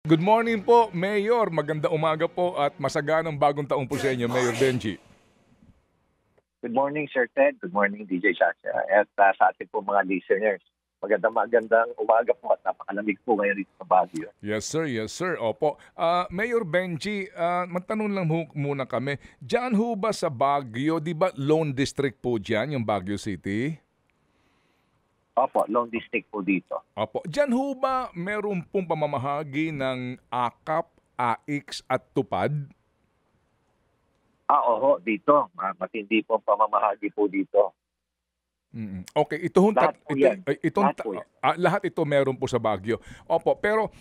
Good morning po, Mayor. Magandang umaga po at masaganang bagong taon po sa inyo, Mayor Benji. Good morning, Sir Ted. Good morning, DJ Chacha. At sa ating po mga listeners, magandang umaga po at napakalamig po ngayon dito sa Baguio. Yes, sir. Yes, sir. Opo. Mayor Benji, magtanong lang muna kami. Diyan ho ba sa Baguio, di ba Lone District po dyan, yung Baguio City? Opo, Long District po dito. Opo. Diyan ho ba meron pong pamamahagi ng AKAP, AIX at TUPAD? Oo, dito. Matindi po ang pamamahagi po dito. Okay, ito Lahat po yan. lahat ito meron po sa Baguio. Opo, pero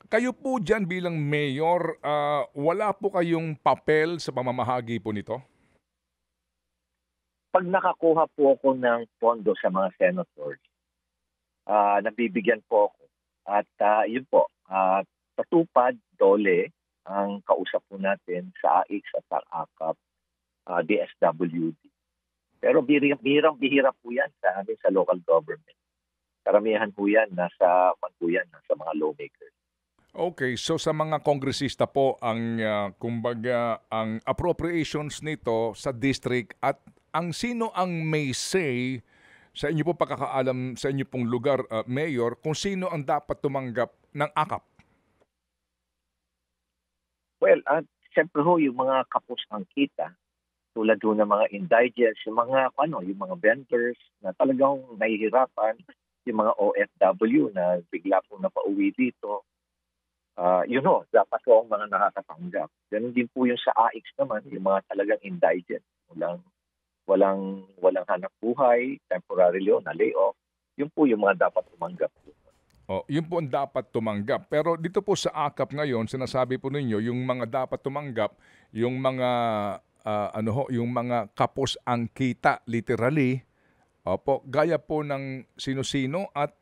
kayo po diyan bilang mayor, wala po kayong papel sa pamamahagi po nito? Pag nakakuha po ako ng pondo sa mga senators, nabibigyan po ako. At yun po, sa TUPAD, DOLE, ang kausap po natin sa AIX at sa AKAP, DSWD. Pero bihira po yan sa amin sa local government. Karamihan po yan nasa mga lawmakers. Okay, so sa mga kongresista po ang kumbaga ang appropriations nito sa district at ang sino ang may say sa inyo po pagkakaalam sa inyo pong lugar, Mayor, kung sino ang dapat tumanggap ng AKAP? Well, siyempre ho, yung mga kapos ang kita, tulad ho ng mga indigents, yung mga vendors na talagang nahihirapan, yung mga OFW na bigla pong napauwi dito, dapat po ang mga nakakatanggap. Ganun din po yung sa AIX naman, yung mga talagang indigent, walang hanap buhay, temporarily o na layoff, yun po yung mga dapat tumanggap. Yun po ang dapat tumanggap. Pero dito po sa AKAP ngayon, sinasabi po ninyo, yung mga dapat tumanggap, yung mga yung mga kapos ang kita literally. Opo, gaya po ng sino-sino at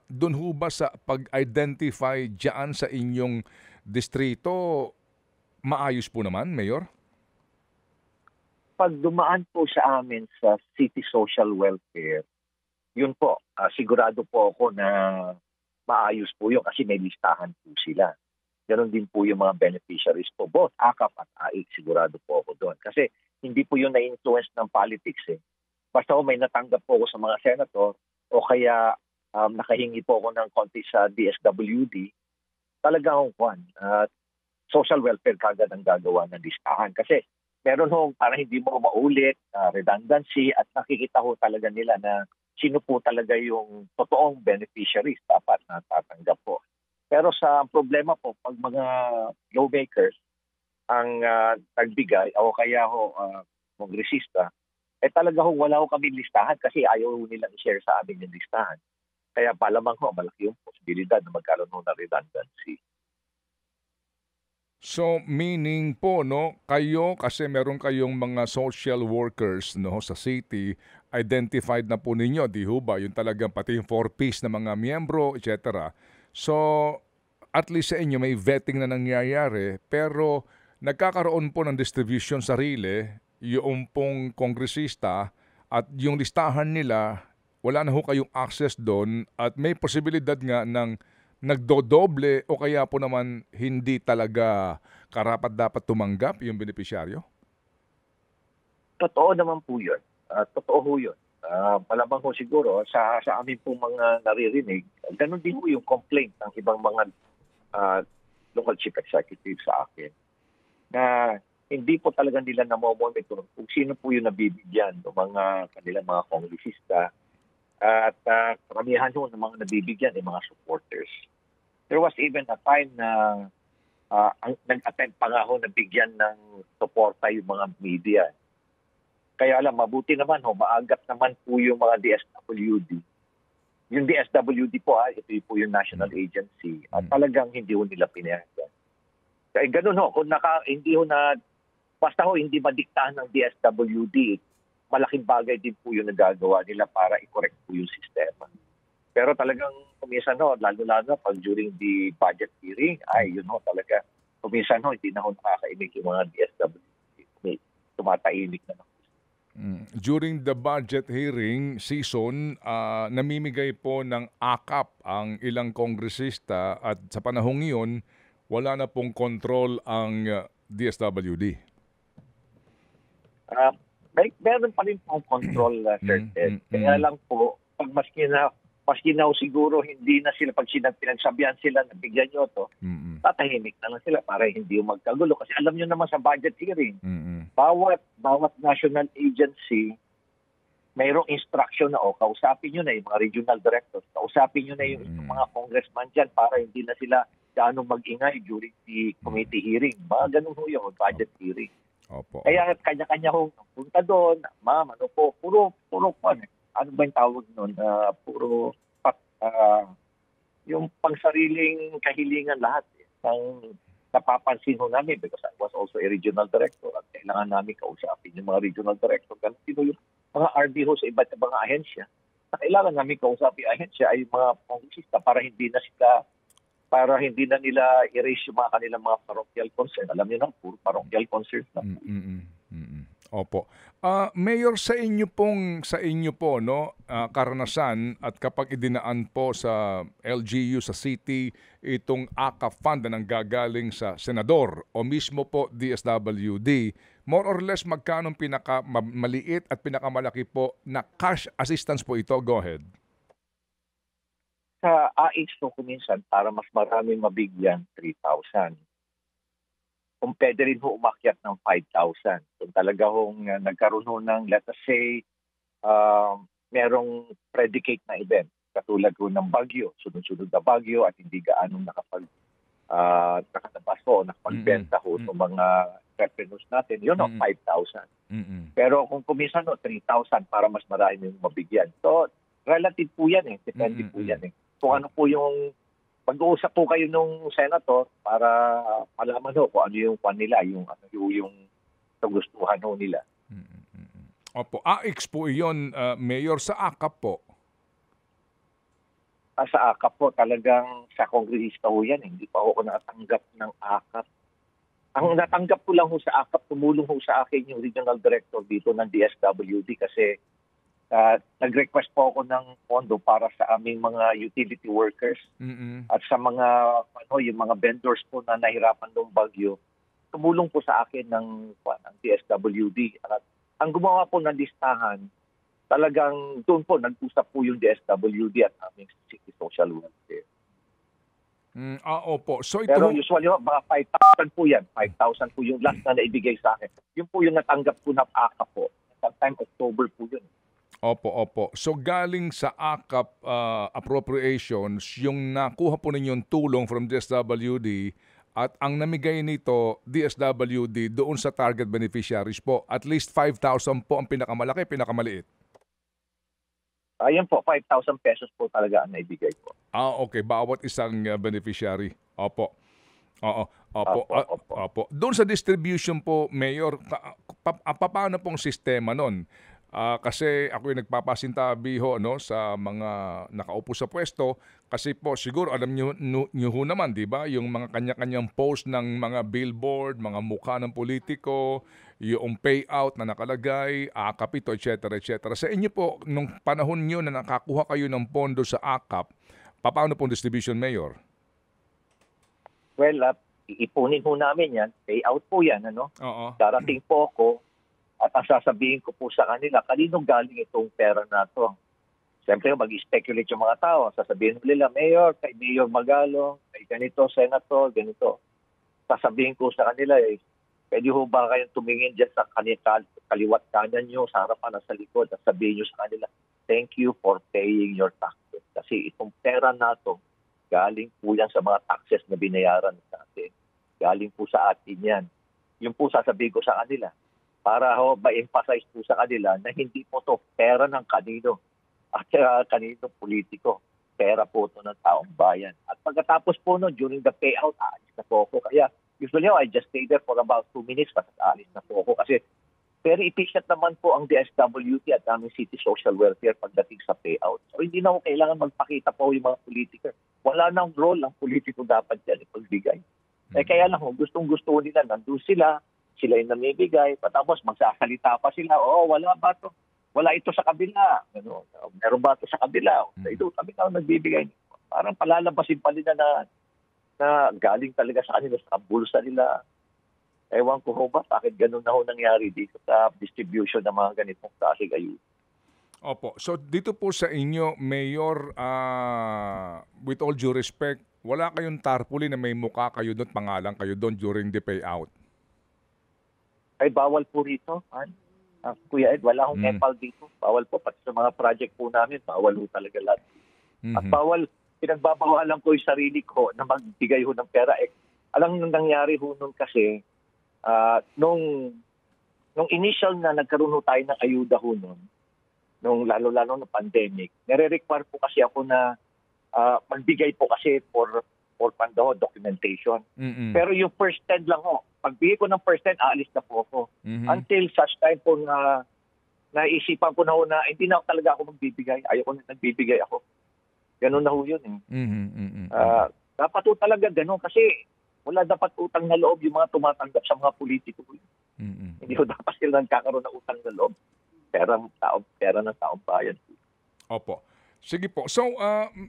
doon ho ba sa pag-identify diyan sa inyong distrito, maayos po naman, Mayor? Pag dumaan po sa amin sa City Social Welfare, yun po, sigurado po ako na maayos po yun kasi may listahan po sila. Ganon din po yung mga beneficiaries po, both AKAP at AIC, sigurado po ako doon. Kasi hindi po yun na-influence ng politics eh. Basta may natanggap po ako sa mga senator o kaya nakahingi po ako ng konti sa DSWD, talagang social welfare kagad ang gagawa ng listahan. Kasi meron ho, para hindi mo maulit, redundancy, at nakikita ho talaga nila na sino po talaga yung totoong beneficiaries dapat na tatanggap po. Pero sa problema po, pag mga lawmakers ang nagbigay o kaya kongresista, talaga wala kami listahan kasi ayaw nilang i-share sa amin yung listahan. Kaya palamang malaki yung posibilidad na magkaroon ng redundancy. So meaning po kayo kasi meron kayong mga social workers sa city, identified na po ninyo, di ho ba? Yung talagang pati yung 4Ps na mga miyembro, etc. So at least sa inyo may vetting na nangyayari, pero nagkakaroon po ng distribution sarili yung pong kongresista at yung listahan nila, wala na ho kayong access doon at may posibilidad nga ng nagdodoble o kaya po naman hindi talaga karapat-dapat tumanggap yung benepisyaryo? Totoo naman po yun. Totoo ho yun. Malamang siguro sa amin po mga naririnig, ganun din po yung complaint ng ibang mga local chief executive sa akin na hindi po talaga nila namomonitor kung sino po yung nabibigyan ng kanilang mga kongresista at karamihan ho ng mga nabibigyan ay mga supporters. There was even a time na nag-attempt pa nga ho na bigyan ng suporta yung mga media. Kaya mabuti naman maagap naman po yung mga DSWD. Yung DSWD po, ito po yung national agency, at talagang hindi ho nila pinayagan. Kaya ganun basta hindi madiktahan ng DSWD, malaking bagay din po yung nagagawa nila para i-correct po yung sistema. Pero talagang kuminsan lalo-lalo pag during the budget hearing, talaga kuminsan hindi na nakakainig yung mga DSWD. Tumatahimik na lang. During the budget hearing season, namimigay po ng akap ang ilang kongresista at sa panahong iyon, wala na pong control ang DSWD. Meron pa rin pong control, Sir Ted. Kaya lang po, pag maski na siguro hindi na sila, pag pinagsabihan sila na bigyan nyo to, tatahimik na lang sila para hindi magkagulo. Kasi alam nyo naman sa budget hearing, bawat national agency, mayroong instruction na kausapin nyo na yung mga regional directors, kausapin nyo na yung mga congressman dyan para hindi na sila gaano mag-ingay during the committee hearing. Mga ganun ho yung budget hearing. Opo. Kaya kanya-kanya ho punta doon, ma'am, puro ano ba yung tawag nun? Yung pangsariling kahilingan lahat ng napapansin ho namin because I was also a regional director at kailangan namin kausapin yung mga regional director. Ganun yung mga RD ho sa iba't ibang ahensya. Na kailangan namin kausapin ahensya ay yung mga kongresista para hindi na nila erase yung mga kanilang mga parochial concern. Alam niyo na, puro parochial concerns na. Opo. Mayor, sa inyo po no, karanasan at kapag idinaan po sa LGU sa city itong AKA fund na nanggagaling sa senador o mismo po DSWD, more or less magkano pinakamaliit at pinakamalaki po na cash assistance po ito? Go ahead. Sa AH po kuminsan, para mas maraming mabigyan, 3,000. Kung pwede rin ho umakyat ng 5,000. Kung talaga hong nagkaroon ho ng, let us say, merong predicate na event, katulad ho ng bagyo, sunod-sunod na bagyo at hindi gaanong nakatabas ho, nakapagbenta ho sa mga revenues natin, yun ho, 5,000. Pero kung kuminsan ho, 3,000 para mas marami yung mabigyan. So, relative po yan eh. Depende po yan eh. Kung ano po yung pag-uusap po kayo nung senator para malaman ho kung ano yung kwan nila, yung kagustuhan ho nila. Opo. AX po iyon, Mayor, sa AKAP po. Sa AKAP po, talagang sa kongresista ho yan. Hindi pa ako natanggap ng AKAP. Ang natanggap ko lang ho sa AKAP, tumulong ho sa akin yung regional director dito ng DSWD kasi nag-request po ako ng pondo para sa aming mga utility workers at sa mga yung mga vendors po na nahirapan ng bagyo. Tumulong po sa akin ng DSWD. At ang gumawa po ng listahan, talagang doon po nag-usap po yung DSWD at aming City Social Welfare. Opo. So ito... Pero usually mga 5,000 po yan. 5,000 po yung last na naibigay sa akin. Yun po yung natanggap ko na AKA po. Sometime October po yun. Opo. So galing sa AKAP appropriations, yung nakuha po ninyong tulong from DSWD at ang namigay nito, DSWD, doon sa target beneficiaries po, at least 5,000 po ang pinakamalaki, pinakamaliit. Ayan po, 5,000 pesos po talaga ang naibigay po. Okay. Bawat isang beneficiary. Opo. Opo. Doon sa distribution po, Mayor, paano pong sistema nun? Kasi ako yung nagpapasintabi ho sa mga nakaupo sa pwesto kasi po siguro alam nyo ho naman, di ba, yung mga kanya-kanyang post ng mga billboard, mga mukha ng politiko, yung payout na nakalagay, AKAP ito, etc. Sa inyo po, nung panahon nyo na nakakuha kayo ng pondo sa AKAP, paano pong distribution, Mayor? Well, iipunin ho namin yan. Payout po yan, Oo. Darating po ako at ang sasabihin ko po sa kanila, kanino galing itong pera na to? Siyempre, mag-speculate yung mga tao. Sasabihin nila, Mayor, kay Mayor Magalong, kay ganito, Senator, ganito. Sasabihin ko sa kanila, pwede ho ba kayong tumingin dyan sa kaliwat kanan nyo, sa harapan at sa likod, at sabihin nyo sa kanila, thank you for paying your taxes. Kasi itong pera na to, galing po yan sa mga taxes na binayaran sa atin. Galing po sa atin yan. Yung po sasabihin ko sa kanila, para ma-emphasize po sa kanila na hindi po to pera ng kanino at kanino politiko. Pera po to ng taong bayan. At pagkatapos po during the payout, aalis na po ako. Kaya usually I just stay there for about 2 minutes kasi aalis na po ako. Kasi very efficient naman po ang DSWD at aming City Social Welfare pagdating sa payout. So hindi na ako kailangan magpakita po yung mga politiko. Wala nang role ang politiko dapat yan ipagbigay. Kaya lang gustong-gusto nila, nandun sila, sila yung namibigay, patapos magsasalita pa sila, oo, wala ba to? Wala ito sa kabila. Ano, meron ba ito sa kabila? Ito, kami na nagbibigay. Parang palalabasin pa nila na galing talaga sa kanila, sa bulsa nila. Ewan ko ho ba, bakit ganun na ho nangyari dito sa distribution ng mga ganitong klase ayuda. Opo. So dito po sa inyo, Mayor, with all due respect, wala kayong tarpaulin na may mukha kayo doon, pangalan kayo doon during the payout? Ay, bawal po rito. Kuya Ed, wala akong Mm. Nepal dito. Bawal po. Pati sa mga project po namin, bawal po talaga lahat. At Mhm. bawal, pinagbabawalan ko yung sarili ko na magbigay ho ng pera. Alam nung nangyari ho nun kasi, nung initial na nagkaroon ho tayo ng ayuda ho nun, nung lalo-lalo ng pandemic, nire-require po kasi ako na magbigay po kasi for documentation. Mm-mm. Pero yung first 10 lang ho, pagbigay ko ng first 10, aalis na po ako. Mhm. Until such time po na naisipan ko na ho na hindi na talaga ako magbibigay. Ayoko na nagbibigay ako. Ganun na ho yun eh. Mhm. Mhm. Dapat ho talaga ganun kasi wala dapat utang na loob yung mga tumatanggap sa mga politiko. Mhm. Hindi ho dapat sila nagkakaroon ng utang na loob. Pera ng taong bayan. Opo. Sige po. So,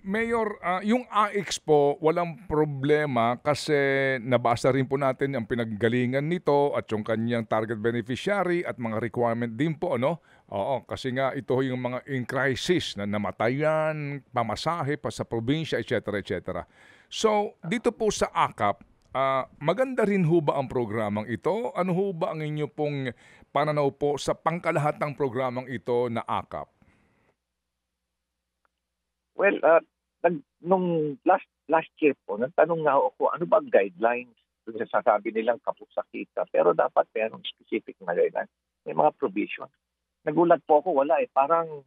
Mayor, yung AIX po, walang problema kasi nabasa rin po natin ang pinaggalingan nito at yung kanyang target beneficiary at mga requirement din po, ano? Oo, kasi nga ito yung mga in crisis na namatayan, pamasahe pa sa probinsya, etc. etc. So, dito po sa AKAP, maganda rin ho ba ang programang ito? Ano ho ba ang inyo pong pananaw po sa pangkalahatang programang ito na AKAP? Well, nung last year po, nagtanong nga ako, ano ba ang guidelines? Kung sasabi nilang kapos sa kita, pero dapat merong specific na guidelines. May mga provision. Nagulat po ako, wala eh. Parang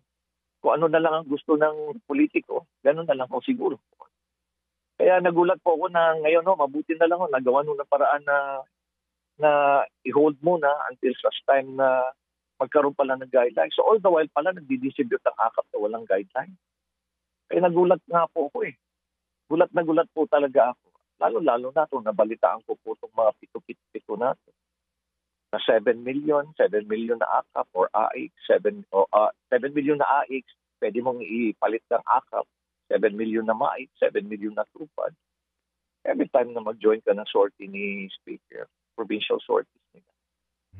kung ano na lang ang gusto ng politiko, ganun na lang ako siguro. Kaya nagulat po ako na ngayon, mabuti na lang ako, nagawa nung ng paraan na i-hold muna until such time na magkaroon pala ng guidelines. So all the while pala, nagdi-distribute ang AKAP na walang guidelines. Kaya nagulat nga po ako eh. Gulat na gulat po talaga ako. Lalo-lalo na ito, nabalitaan ko po itong mga pito-pito natin. Na 7 million na AKAP or AIX, 7 million na AIX, pwede mong ipalit ng AKAP, 7 million na MAIX, 7 million na TUPAD. Every time na mag-join ka ng sortie ni Speaker, provincial sorties nila.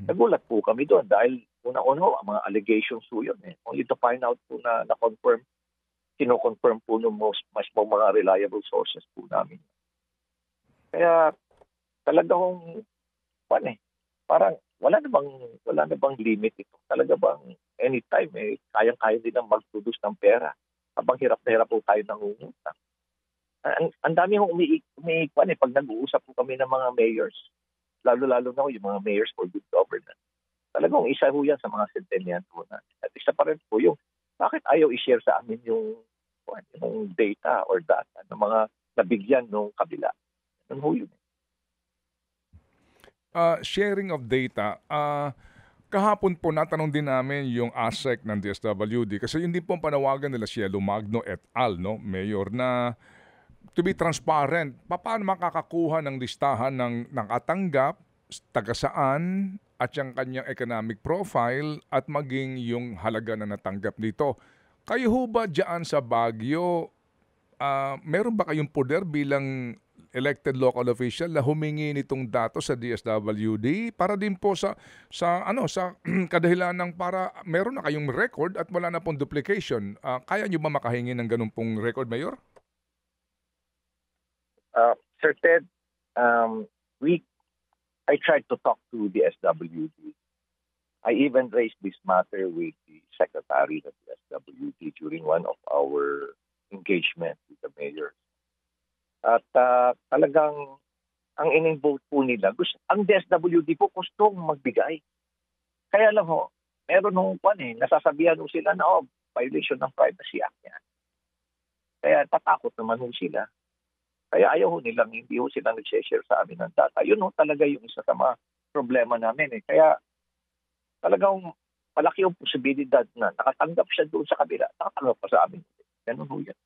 Nagulat po kami doon dahil una-una, mga allegations po yun eh. Only to find out po na na-confirm, kino-confirm po ng mas mga reliable sources po namin. Kaya talagang parang wala na bang limit ito. Talaga bang anytime kayang-kaya din ang mag-produce ng pera habang hirap na hirap po tayo nangungutang. Ang dami hong umiikwan pag nag-uusap po kami ng mga mayors. Lalo-lalo na yung mga mayors for good governance. Talagang isa ho yan sa mga sentenyan po natin. At isa pa rin po yung bakit ayaw i-share sa amin yung data or data ng mga nabigyan ng kabila. Ano ho yun? Sharing of data, kahapon po natanong din namin yung ASEC ng DSWD kasi yun din po ang panawagan nila Cielo Magno et al., no, Mayor, na to be transparent. Paano makakakuha ng listahan ng nakatanggap, taga saan, at yung kanyang economic profile at maging yung halaga na natanggap nito. Kayo ho ba dyan sa Baguio, meron ba kayong poder bilang elected local official na humingi nitong datos sa DSWD para din po sa kadahilan ng para meron na kayong record at wala na pong duplication? Kaya nyo ba makahingi ng ganun pong record, Mayor? Sir Ted, I tried to talk to the SWD. I even raised this matter with the secretary of the SWD during one of our engagements with the mayor. At talagang ang in-invoke po nila, ang DSWD po gustong magbigay. Kaya lang meron nasasabihan sila na violation ng Privacy Act yan. Kaya tatakot naman sila. Kaya ayaw nilang, hindi sila nag-share sa amin ng data. Yun talaga yung isa sa mga problema namin. Kaya talagang malaki yung posibilidad na nakatanggap siya doon sa kabila, nakatanggap pa sa amin. Ganun yan.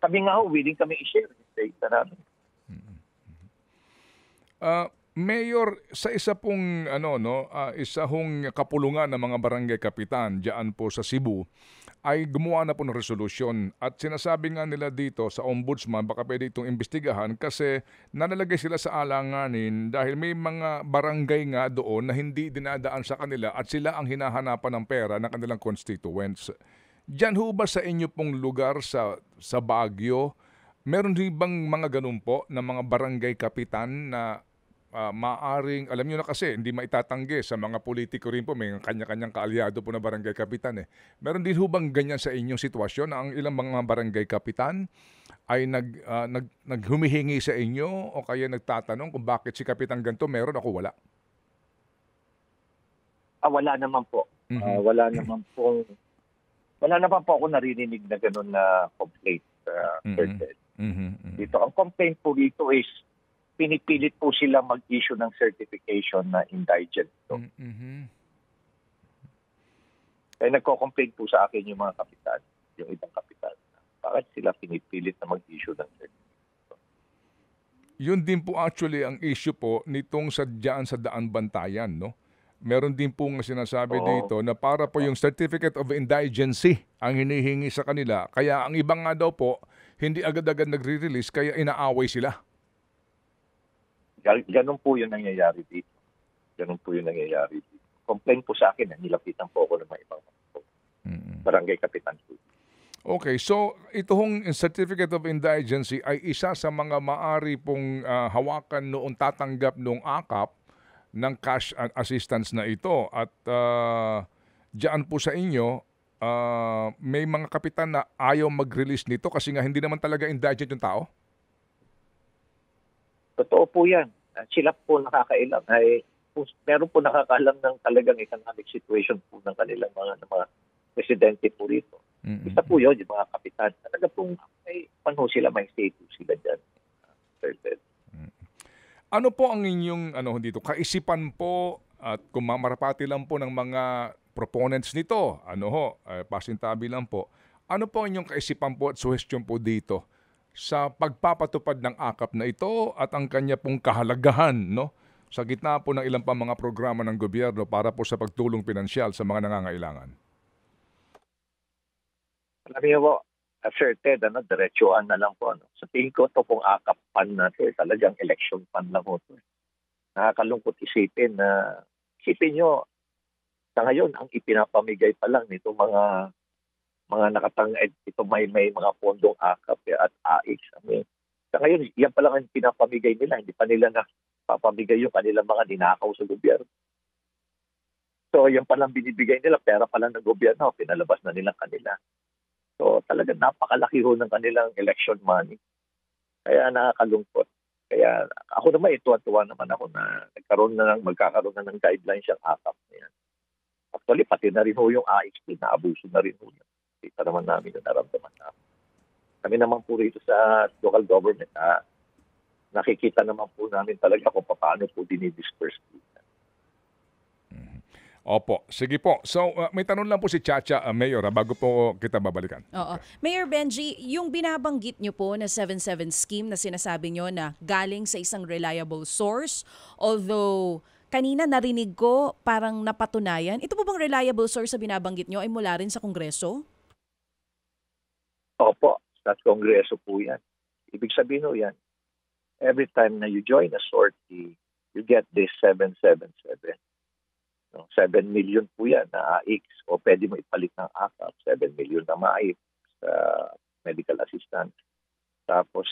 Kami nga willing kami i-share yung data namin. Mayor, sa isa pong isa hong kapulungan ng mga barangay kapitan diyan po sa Cebu ay gumawa na po ng resolusyon at sinasabi nga nila dito sa ombudsman baka pwede itong imbestigahan kasi nalalagay sila sa alanganin dahil may mga barangay nga doon na hindi dinadaan sa kanila at sila ang hinahanapan ng pera ng kanilang constituents. Diyan ho ba sa inyo pong lugar sa Baguio, meron din bang mga ganun po na mga barangay kapitan na maaring, alam niyo na kasi, hindi maitatanggi sa mga politiko rin po, may kanya-kanyang kaalyado po na barangay kapitan eh. Meron din ho bang ganyan sa inyong sitwasyon na ang ilang mga barangay kapitan ay naghumihingi sa inyo o kaya nagtatanong kung bakit si kapitan ganito meron ako wala? Wala naman po. Mhm. Wala naman po ako naririnig na gano'n na complaint. Sir Mhm. Ted. Mhm. Mhm. Dito, ang complaint po dito is pinipilit po sila mag-issue ng certification na indigent. So, Mhm. kaya nagko-complain po sa akin yung mga kapitan, yung ibang kapitan. Bakit sila pinipilit na mag-issue ng certification? Yun din po actually ang issue po nitong diyan sa Daan Bantayan, no? Meron din po nga sinasabi Oo. dito na para po yung Certificate of Indigency ang hinihingi sa kanila. Kaya ang iba nga daw po, hindi agad-agad nagre-release kaya inaaway sila. Ganun po yung nangyayari dito. Complain po sa akin, nilapitan po ako ng mga ibang Mm. barangay kapitan po. Okay, so ito hong Certificate of Indigency ay isa sa mga maari pong hawakan noong tatanggap noong AKAP ng cash assistance na ito. At diyan po sa inyo, may mga kapitan na ayaw mag-release nito kasi nga hindi naman talaga indigent yung tao? Totoo po yan. Sila po nakakailam. Meron po nakakaalam ng talagang economic situation po ng kanilang mga presidente po rito. Mm-mm. Isa po yun, yung mga kapitan. Talaga pong may sila, may status sila dyan. Sir Ted. Ano po ang inyong dito, kaisipan po at kung mamarapati lang po ng mga proponents nito, pasintabi lang po, ano po ang inyong kaisipan po at suhestyon po dito sa pagpapatupad ng AKAP na ito at ang kanya pong kahalagahan, no? Sa gitna po ng ilang pa mga programa ng gobyerno para po sa pagtulong pinansyal sa mga nangangailangan. Alam niyo po, Sir Ted, diretsuhan na lang po. Sa tingin ko, ito pong AKAP fund na ito, talagang election fund lang po ito. Nakakalungkot isipin nyo, sa ngayon, ang ipinapamigay pa lang nito mga ito may mga pondong AKAP at AIX. Sa ngayon, yan pa lang ang pinapamigay nila. Hindi pa nila napapamigay yung kanilang mga ninakaw sa gobyerno. So, yan pa lang binibigay nila, pera pa lang ng gobyerno, pinalabas na nilang kanila. So, talagang napakalaki ho ng kanilang election money. Kaya nakakalungkot. Kaya ako naman, tuwa-tuwa naman ako na magkakaroon na ng guidelines yung AKAP na yan. Actually, pati na rin ho yung AXP, naabuso na rin ho yan. Kita naman namin yung naramdaman namin. Kami naman po rito sa local government, nakikita naman po namin talaga kung paano po dinidisperse po. Opo, sige po. So, may tanong lang po si Chacha, Mayor, bago po kita babalikan. Oo. Mayor Benji, yung binabanggit nyo po na 77 scheme na sinasabi nyo na galing sa isang reliable source, although kanina narinig ko parang napatunayan, ito po bang reliable source na binabanggit nyo ay mula rin sa Kongreso? Opo, sa Kongreso po yan. Ibig sabihin ho yan, every time na you join a sortie, you get this 777. 7 million po yan na AIX o pwede mo ipalit ng AKAP. 7 million na MAIX sa medical assistance. Tapos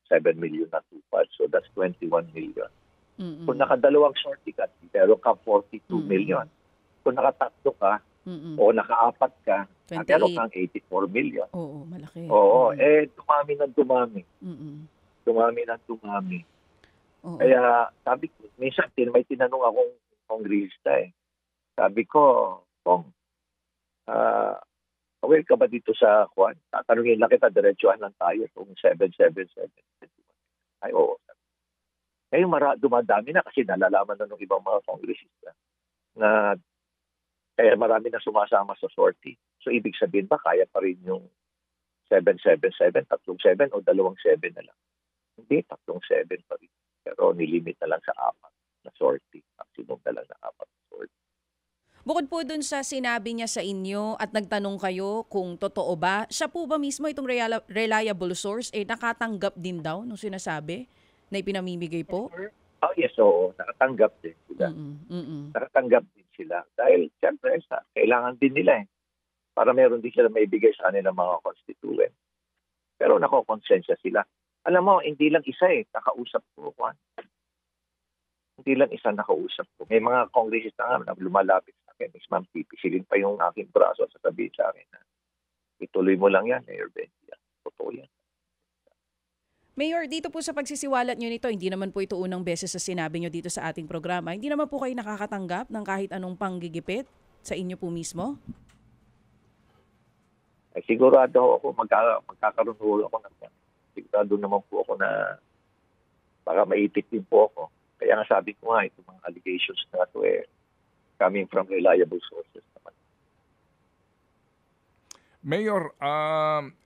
7 million na tupad. So that's 21 million. Mm-mm. Kung nakadalawang sortie ka, meron ka 42 million. Kung nakatatlo ka o nakaapat ka, meron kang 84 million. Oo, malaki. Oo, dumami ng dumami. Mm-mm. Dumami. Oo. Kaya sabi ko, minsan may tinanong akong kongressista Sabi ko, Kong, aware ka ba dito sa Juan? Tatanungin lang kita, diretsuhan lang tayo kung 777. Ay, oo. Ngayon dumadami na kasi nalalaman na ng ibang mga kongressista na kaya marami na sumasama sa sortie. So, ibig sabihin ba, kaya pa rin yung 777, 37 o 27 na lang? Hindi, 37 pa rin. Pero nilimit na lang sa 4. na sortie. Maximum na lang na 4 na sortie. Bukod po dun sa sinabi niya sa inyo at nagtanong kayo kung totoo ba, siya po ba mismo itong reliable source nakatanggap din daw nung sinasabi na ipinamimigay po? Oh yes, oo. Nakatanggap din sila. Nakatanggap din sila. Dahil siyempre, kailangan din nila para meron din sila maibigay sa kanilang mga constituent. Pero nakokonsensya sila. Alam mo, hindi lang isa nakausap ko. Hindi lang isa nakausap ko. May mga congressista nga na lumalapit sa akin. Ma'am, pipisilin pa yung aking braso at sasabihin sa akin na ituloy mo lang yan, Mayor Benji. Totoo yan. Mayor, dito po sa pagsisiwalat nyo nito, hindi naman po ito unang beses sa sinabi nyo dito sa ating programa. Hindi naman po kayo nakakatanggap ng kahit anong panggigipit sa inyo po mismo? Ay, sigurado ako, magkakaroon ako ng sigurado naman po ako na baka maipit din po ako. Kaya nga sabi ko nga, itong mga allegations na ito coming from reliable sources naman. Mayor,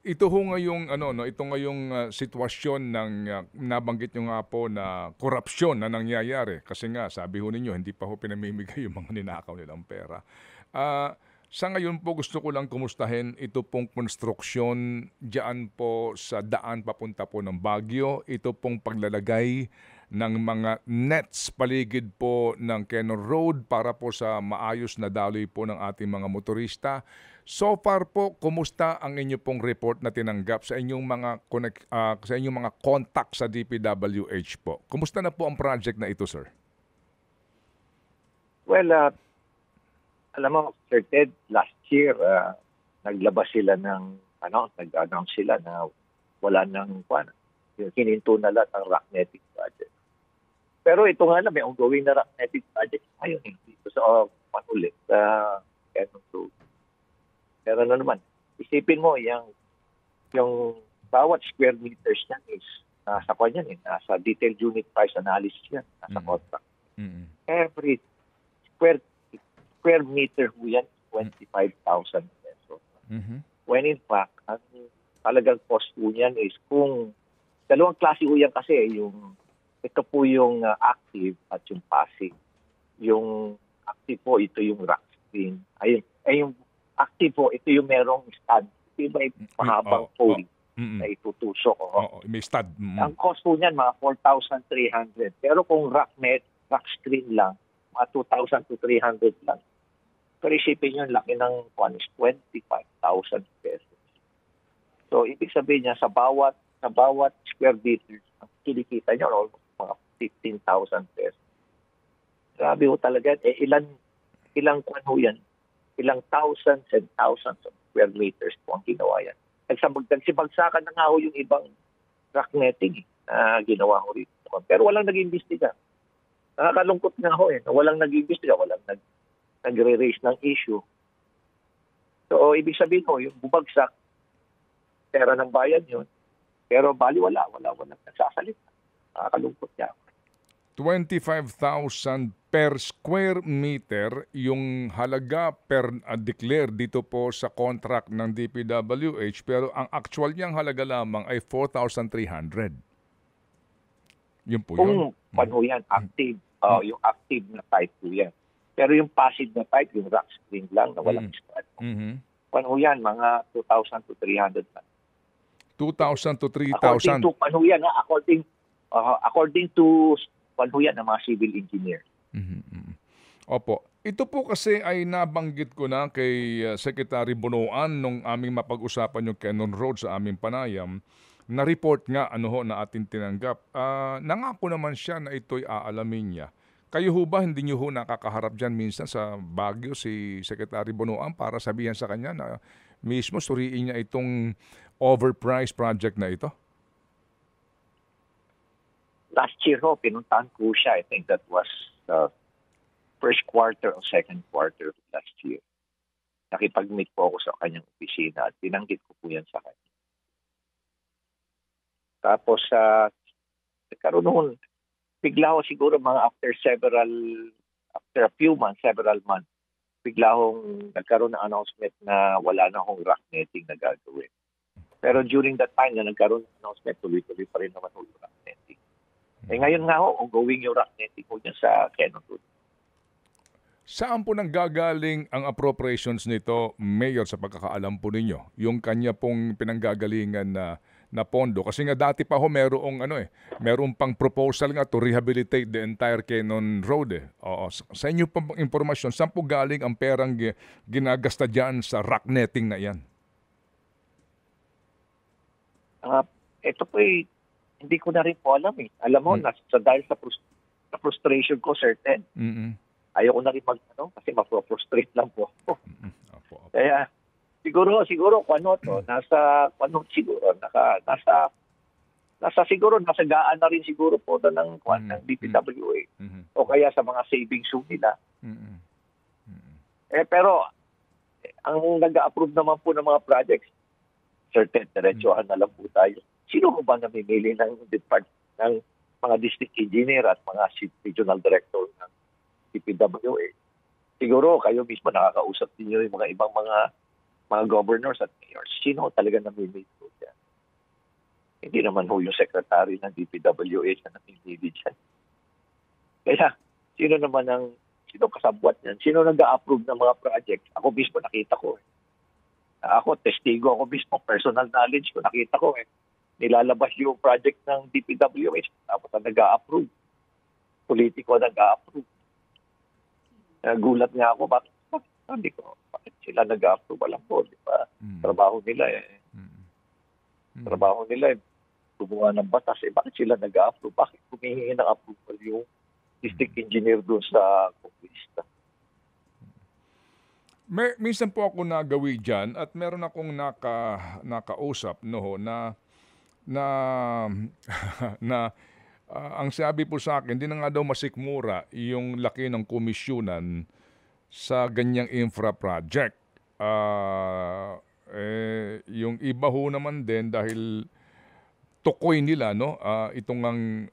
ito ho ngayong ito ngayong sitwasyon ng nabanggit nyo nga po na korupsyon na nangyayari kasi nga sabi ho ninyo hindi pa ho pinamimigay yung mga ninakaw nilang pera. Sa ngayon po gusto ko lang kumustahin ito pong konstruksyon diyan po sa daan papunta po ng Baguio, ito pong paglalagay ng mga nets paligid po ng Quezon Road para po sa maayos na daloy po ng ating mga motorista. So far po, kumusta ang inyo pong report na tinanggap sa inyong mga contact sa DPWH po? Kumusta na po ang project na ito, sir? Well, alam mo, Sir Ted, last year, naglabas sila nag-announce sila na wala nang hininto na lahat ang rock-netting project. Pero ito nga na, may ongoing na rock-netting project ngayon dito sa Panulit, sa Quezon Road. Pero naman, isipin mo, yung bawat square meters niyan is nasa nasa detailed unit price analysis yan, nasa contract. Every square meter ho yan, 25,000 pesos. When in fact, ang talagang cost po niyan is kung dalawang klase ho yan kasi, ito po yung active at yung passive. Yung active po, ito yung rack screen. Yung active po, ito yung merong stud. Ito may mahabang pole na itutusok. May stud. Ang cost po niyan, mga 4,300. Pero kung rack screen lang, mga 2,000 to 300 lang. Pero isipin nyo, laki ng 25,000 pesos. So, ibig sabihin niya, sa bawat square meter, ang kinikita nyo, almost mga 15,000 pesos. Grabe ho talaga. Ilang yan? Ilang thousands and thousands of square meters po ang ginawa yan. Nagsibagsakan na nga ho yung ibang rock netting na ginawa ho rito. Pero walang nag-iimbestiga. Nakakalungkot nga ho walang nag-iimbestiga, walang nagre-raise ng issue. So, ibig sabihin ho, yung bubagsak, pera ng bayan yun, pero bali walang nagsasalita. Nakakalungkot niya. 25,000 per square meter yung halaga per declare dito po sa contract ng DPWH pero ang actual niyang halaga lamang ay 4,300. Yun po yun. Kung paano yan, active, yung active na type po yan. Pero yung passive na type, yung rack screen lang na walang stud. Paano yan, mga 2,000 to 300 na. 2,000 to 3,000. According to paano yan, according to paano yan ng mga civil engineer. Opo. Ito po kasi ay nabanggit ko na kay Secretary Bonoan nung aming mapag-usapan yung Quezon Road sa aming panayam. Na-report nga na ating tinanggap. Nangako naman siya na ito'y aalamin niya. Kayo ho ba, hindi niyo ho nakakaharap dyan minsan sa Baguio si Secretary Bonoan para sabihan sa kanya na mismo suriin niya itong overpriced project na ito? Last year ho, pinuntahan ko siya. I think that was first quarter o second quarter of last year. Nakipag-meet po ako sa kanyang opisina at binanggit ko po yan sa kanya. Tapos, nagkaroon noon, bigla ho siguro mga after a few months, several months, bigla hong nagkaroon ng announcement na wala na hong rock netting na gagawin. Pero during that time na nagkaroon ng announcement, tuloy-tuloy pa rin naman yung rock netting. Ngayon nga ho, ongoing yung rock netting po dyan sa Quezon Road. Saan po nanggagaling ang appropriations nito, Mayor, sa pagkakaalam po ninyo? Yung kanya pong pinanggagalingan na pondo. Kasi nga dati pa ho merong pang proposal nga to rehabilitate the entire Quezon Road. Oo. Sa inyo pong impormasyon, saan po galing ang perang ginagasta dyan sa rock netting na yan? Ito po hindi ko na rin po alam eh. Alam mo, dahil sa frustration ko, certain. Ayoko na rin kasi mapro-frustrate lang po ako. Kaya, siguro nasa gaan na rin siguro po ng DPWA. O kaya sa mga savings nila. Pero, ang nag-approve naman po ng mga projects, certain, diretsuhan na lang po tayo. Sino mo ba namimili ng mga district engineer at mga regional director ng DPWA? Siguro kayo mismo nakakausap niyo yung mga ibang mga governors at mayors. Sino talaga namimili po dyan? Hindi naman ho yung secretary ng DPWA na namimili dyan. Kaya, sino kasabwat yan? Sino nag-a-approve ng mga projects? Ako mismo nakita ko. Ako, testigo ako mismo. Personal knowledge ko, nakita ko. Nilalabas yung project ng DPWH. Tapos nag-a-approve. Politiko nag-a-approve. Gulat nga ako, bakit sila nag-a-approve? Alam ko, di ba? Trabaho nila gumawa ng batas. Bakit sila nag-a-approve? Bakit humihingi ng approval yung district engineer doon sa Congress? Minsan po ako nagawi dyan at meron akong nakausap na ang sabi po sa akin, hindi na nga daw masikmura yung laki ng komisyonan sa ganyang infra project. Yung iba ho naman din dahil tukoy nila itong ang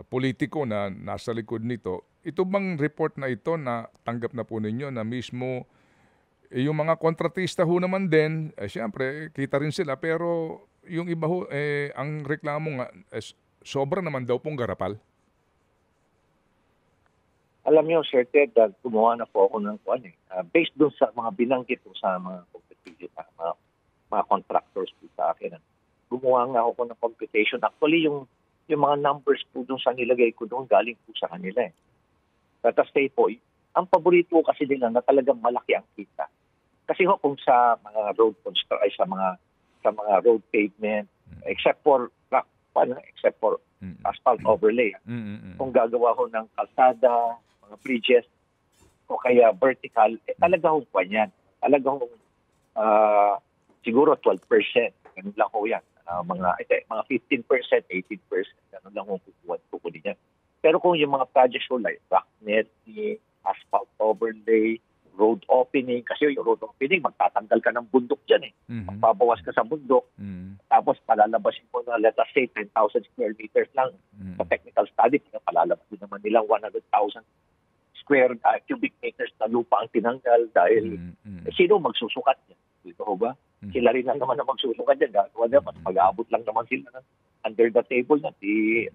politiko na nasa likod nito. Ito bang report na ito na tanggap na po ninyo na mismo yung mga kontratista ho naman din, siyempre kita rin sila pero yung iba ho, ang reklamo nga sobra naman daw pong garapal. Alam niyo, Sir Ted, gumawa na po ako ng based doon sa mga binanggit po sa mga competition, mga contractors po sa akin. Gumawa nga ako ng computation. Actually, yung mga numbers po doon sa nilagay ko doon, galing po sa kanila. Let us say po, ang paborito kasi nila na talagang malaki ang kita. Kasi kung sa mga road construction, sa mga road pavement, except for asphalt overlay. Kung gagawa ho ng kalsada, mga bridges, o kaya vertical, talaga ho pa yan. Talaga ho, siguro 12%. Ganun lang ho yan. Mga 15%, 18%. Ganun lang ho kukunin yan. Pero kung yung mga projects ho like rock netting, asphalt overlay, road opening, kasi yung road opening, magtatanggal ka ng bundok dyan Magbabawas ka sa bundok. Tapos palalabasin mo na, let us say, 10,000 square meters lang. Sa technical study, palalabasin naman nilang 100,000 square cubic meters na lupa ang tinanggal dahil sino magsusukat niya? Dito ho ba? Sila rin lang naman na magsusukat yan. Mag-aabot lang naman sila under the table na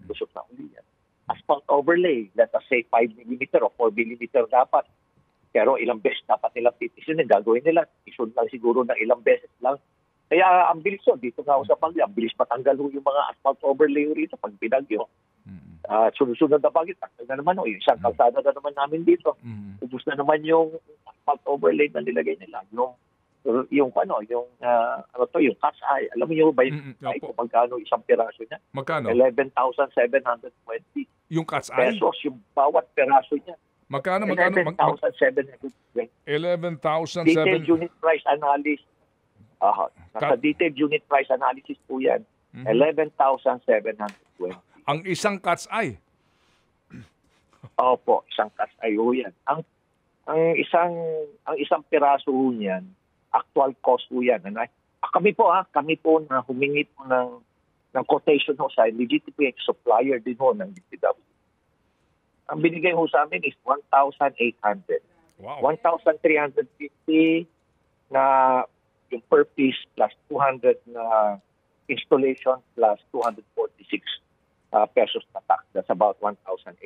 lusot na uli yan. Asphalt overlay, let us say 5 mm o 4 mm dapat. Pero ilang beses dapat nilang titisin, gagawin nila. Isun lang siguro ng ilang beses lang. Kaya ang bilis dito nga ako sa Pangli, ang bilis matanggal yung mga asphalt overlay rito pag pinagyo. Sunod-sunod na bagay, tanggal na naman yung isang kalsada na naman namin dito. Ubus na naman yung asphalt overlay na nilagay nila. Yung cat's eye. Alam mo ba yung kung magkano isang piraso niya? Magkano? 11,720 yung cat's eye? pesos yung bawat piraso niya. Magkano? 11,720. 11,700. Detailed unit price analysis. Nasa detailed unit price analysis po yan. 11,720. Ang isang cat's eye? Opo, isang cat's eye ho yan. Ang isang piraso ho yan, actual cost ho yan. Kami po na humingi po ng quotation ho sa legitimate supplier din ho ng DPW. Ang binigay ho sa amin is 1,800. Wow. 1,350 na yung per piece plus 200 na installation plus 246 pesos na tax. That's about 1,800.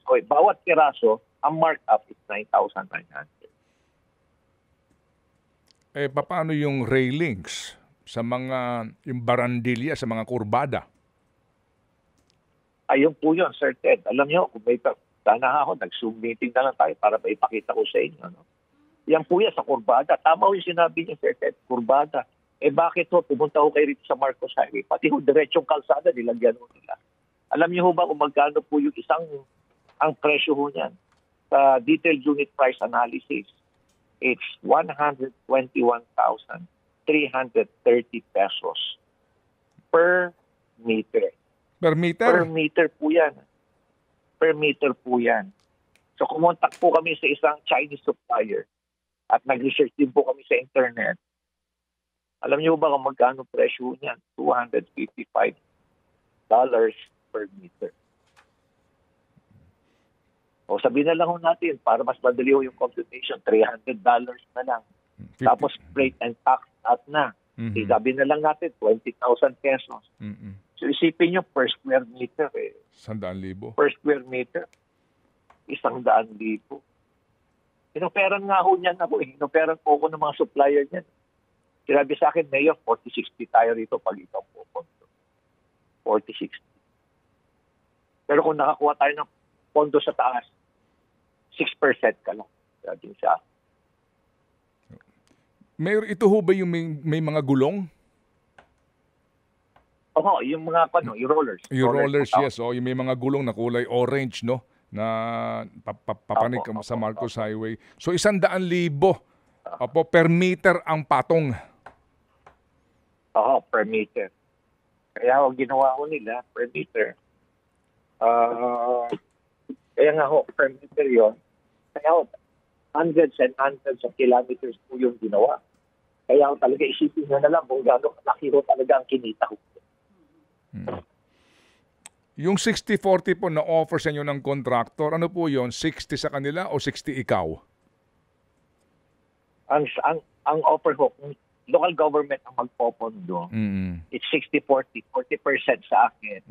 So bawat piraso, ang markup is 9,900. Paano yung railings sa mga, yung barandilya, sa mga kurbada? Ayun po yun, Sir Ted. Alam niyo, kung may sana ako, nag-Zoom meeting na lang tayo para maipakita ko sa inyo. No? Yan po yan sa kurbada. Tama yung sinabi niyo, Sir Ted, kurbada. Bakit ho, pumunta ho kayo rito sa Marcos Highway? Pati ho, diretsong kalsada, nilagyan ho nila. Alam niyo ho ba kung magkano po yung ang presyo ho niyan? Sa detailed unit price analysis, it's 121,330 pesos per meter. Per meter? Per meter po yan. Per meter po yan. So kumontak po kami sa isang Chinese supplier at nag-research din po kami sa internet. Alam niyo ba kung magkano presyo niyan? $255 per meter. O sabihin na lang ho natin, para mas madali ho yung computation, $300 na lang. 50. Tapos freight and tax at na. Sabi na lang natin, 20,000 pesos. So isipin nyo, per square meter, 100,000. per square meter, 100,000. Inoperan nga ho niyan ako. Inoperan po ako ng mga supplier niyan. Sinabi sa akin, Mayor, 40-60 tayo rito pag ikaw po. 40-60. Pero kung nakakuha tayo ng pondo sa taas, 6% ka lang. Sabi sa akin. Mayor, ito ho ba yung may mga gulong? Oo, yung mga yung rollers. Yung rollers, yes. Yung may mga gulong na kulay orange, no? Na papanik sa Marcos Highway. So 100,000 per meter ang patong. Oo, per meter. Kaya ginawa ko nila per meter. Kaya nga ho, per meter yun. Kaya ho, hundreds and hundreds of kilometers po yung ginawa. Kaya ho talaga isipin nyo na lang kung gano'ng laki ho talaga ang kinita ho. Yung 60-40 po na offer sa inyo ng contractor, ano po yon? 60 sa kanila o 60 ikaw? Ang offer ho, kung local government ang magpopondo, it's 60-40. 40% sa akin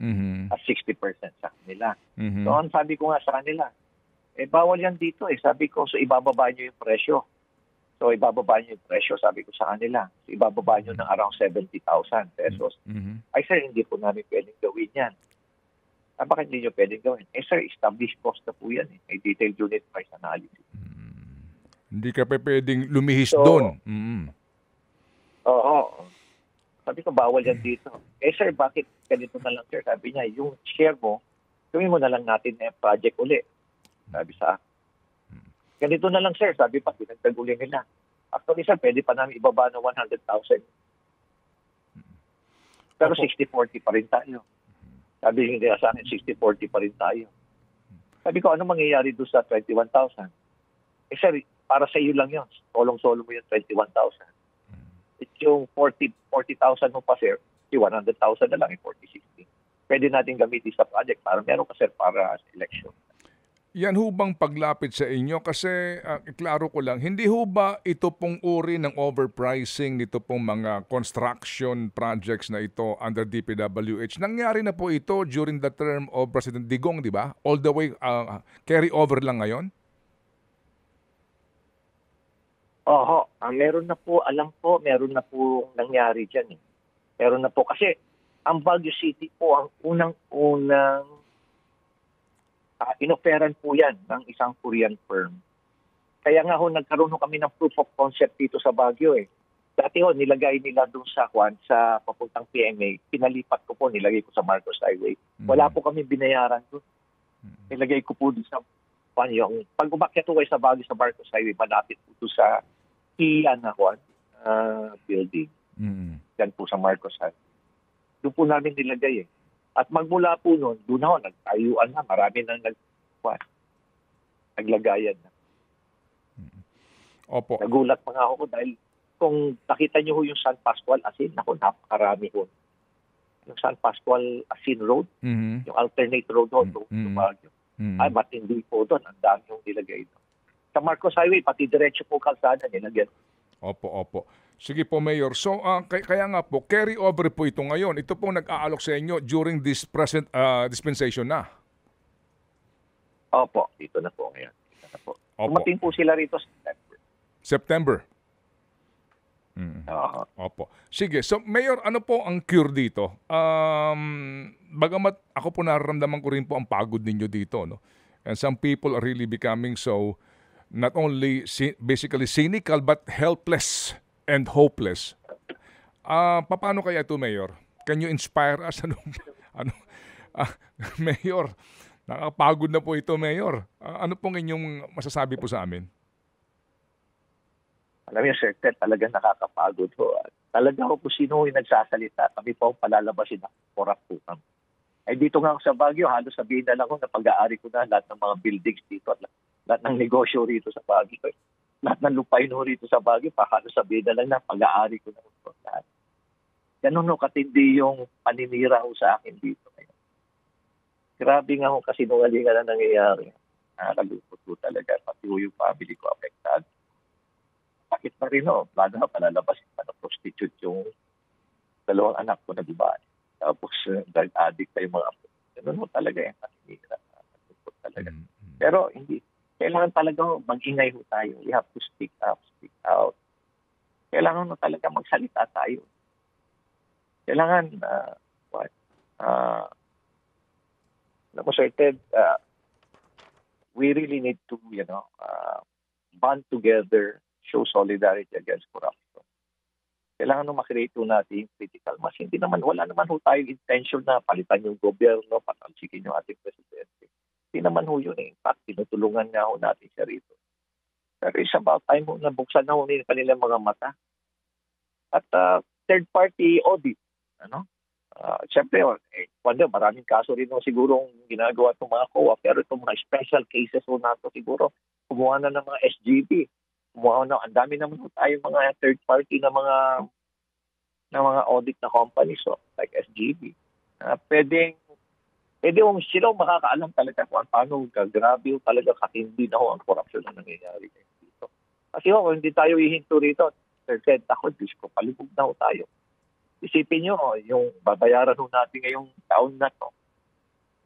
at 60% sa kanila. So ang sabi ko nga sa kanila, bawal yan dito . Sabi ko, so ibababa nyo yung presyo. Sabi ko sa kanila. So ibababa nyo ng around 70,000 pesos. Ay sir, hindi po namin pwedeng gawin yan. Bakit hindi nyo pwedeng gawin? Sir, established cost na po yan . May detailed unit price analysis. Hindi ka pa pwedeng lumihis doon. Oo. Sabi ko, bawal yan dito. Sir, bakit ganito na lang, sir? Sabi niya, yung share mo, gawin mo na lang natin project uli. Sabi sa akin. Ganito na lang, sir. Sabi pa, pinagdag uli nila. Actually, sir, pwede pa namin ibaba ng 100,000. Pero 60-40 pa rin tayo. Sabi nila sa akin, 60-40 pa rin tayo. Sabi ko, ano mangyayari doon sa 21,000? Sir, para sa iyo lang yun. Solong-solo mo yung 21,000. It's yung 40,000 mo pa, sir. 100,000 na lang, 40-60. Pwede natin gamitin sa project para meron ka, sir, para sa election. Yan ho bang paglapit sa inyo? Kasi, klaro ko lang, hindi ho ba ito pong uri ng overpricing nito pong mga construction projects na ito under DPWH? Nangyari na po ito during the term of President Digong, di ba? All the way, carry over lang ngayon? Oo, meron na po, meron na po nangyari dyan . Meron na po, kasi ang Baguio City po, ang unang inoferan po yan ng isang Korean firm. Kaya nga ho, nagkaroon kami ng proof of concept dito sa Baguio . Dati ho, nilagay nila doon sa papuntang PMA, pinalipat ko po, nilagay ko sa Marcos Highway. Wala po kami binayaran doon. Nilagay ko po doon sa yung pag umakyat ko kayo sa Baguio sa Marcos Highway, malapit po doon sa building. Yan po sa Marcos Highway. Doon po namin nilagay . At magmula po noon, doon ako, nagtayuan na. Marami nang naglagayan na. Opo. Nagulat pa nga ako dahil kung nakita niyo yung San Pascual Asin, napakarami ho. Yung San Pascual Asin Road, yung alternate road doon, ay matindi po doon. Ang dami yung nilagay doon. Sa Marcos Highway, pati diretso po kalsada nilagyan. Opo. Sige po, Mayor. So, kaya nga po, carry over po ito ngayon. Ito pong nag-aalok sa inyo during this present dispensation na. Opo, dito na po ngayon. Dito na po. Opo. Dumating po sila rito sa September. September. Oo. Opo. Sige, so Mayor, ano po ang cure dito? Bagamat ako po nararamdaman ko rin po ang pagod ninyo dito, no? And some people are really becoming so not only basically cynical but helpless and hopeless. Paano kaya ito, Mayor? Can you inspire us? Mayor, nakakapagod na po ito, Mayor. Ano pong inyong masasabi po sa amin? Alam niyo, Sir Ted, talagang nakakapagod ho. Talaga ho kung sino yung nagsasalita, kami po ang palalabasin na korap po kami. Ay dito nga ako sa Baguio, halos sabihin na lang ko na pag-aari ko na lahat ng mga buildings dito at lahat ng negosyo rito sa Baguio. Lahat ng lupain ho rito sa Baguio, halos sabihin na lang na pag-aari ko na ito lahat. Ganun ho katindi yung paninira ho sa akin dito. Grabe nga ho kasi nungalingan na nangyayari. Nakakalupot ho talaga, pati ho yung family ko affected. Bakit na rin ho, lalo na palalabasin pa na prostitute yung dalawang anak ko na diba? Tapos drug addict pa yung mga apo. Ganun mo talaga yung paninira. Talaga. Pero hindi. Kailangan talaga mag-ingay ho tayo. We have to speak up, speak out. Kailangan mo talaga magsalita tayo. Kailangan, alam mo, Sir Ted, we really need to, band together, show solidarity against corruption. Kailangan nung makreate natin yung critical mass. Hindi naman, wala naman ho tayo intention na palitan yung gobyerno, patalsikin yung ating presidente. Hindi naman ho yun. In fact, tinutulungan nga ho natin siya rito. Pero it's about time ho na buksan na ho nila kanilang mga mata. At third-party audit. Siyempre, maraming kaso rin ho siguro ginagawa itong mga COA. Pero itong mga special cases ho nato siguro, kumuha na ng mga SGB. Kumuha na, ang dami naman po tayo mga third party na mga audit na companies like SGB. Pwede sila makakaalam talaga kung paano grabe talaga katindi na ang korupsyon na nangyayari dito. Kasi kung hindi tayo ihinto rito, Sir Ted, ako, Diyos ko, palibog na tayo. Isipin nyo, yung babayaran natin ngayong taon na to,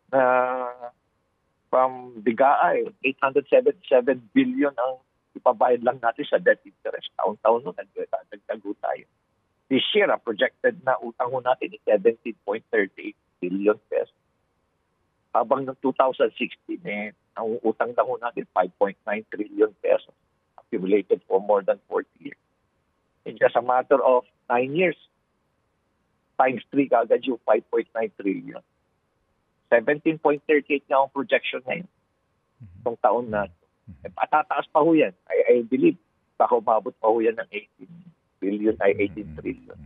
na from BIGAA, 877 billion ang ipabayad lang natin sa debt interest. Taon-taon nagdagdag tayo. This year, projected na utang natin is 17.38 billion pesos. Habang noong 2016, ang utang na natin 5.9 trillion pesos. Accumulated for more than 40 years. In just a matter of 9 years, times 3 kagad yung 5.9 trillion. 17.38 na ang projection ngayon. Itong taon na. Patataas pa ho yan. I believe baka umabot pa ho yan ng 18 trillion.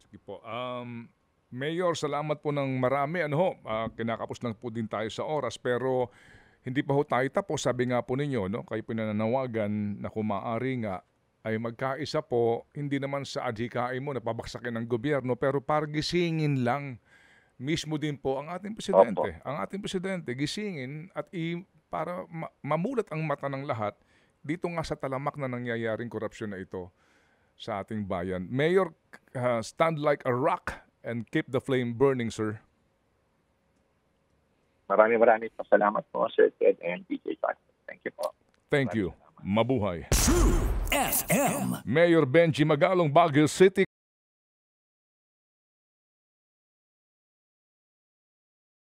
Sige po. Mayor, salamat po ng marami. Kinakapos lang po din tayo sa oras pero hindi pa ho tayo tapos. Sabi nga po ninyo, kayo pinananawagan na kung maaari nga ay magkaisa po, hindi naman sa adhikain mo na pabaksakin ng gobyerno pero para gisingin lang mismo din po ang ating presidente. Opo. Ang ating presidente gisingin at para mamulat ang mata ng lahat dito nga sa talamak na nangyayaring korupsyon na ito sa ating bayan. Mayor, stand like a rock and keep the flame burning, sir. Maraming pasalamat po, Sir Ted and DJ Jackson. Thank you po. Thank you. Mabuhay. True FM. Mayor Benji Magalong, Baguio City.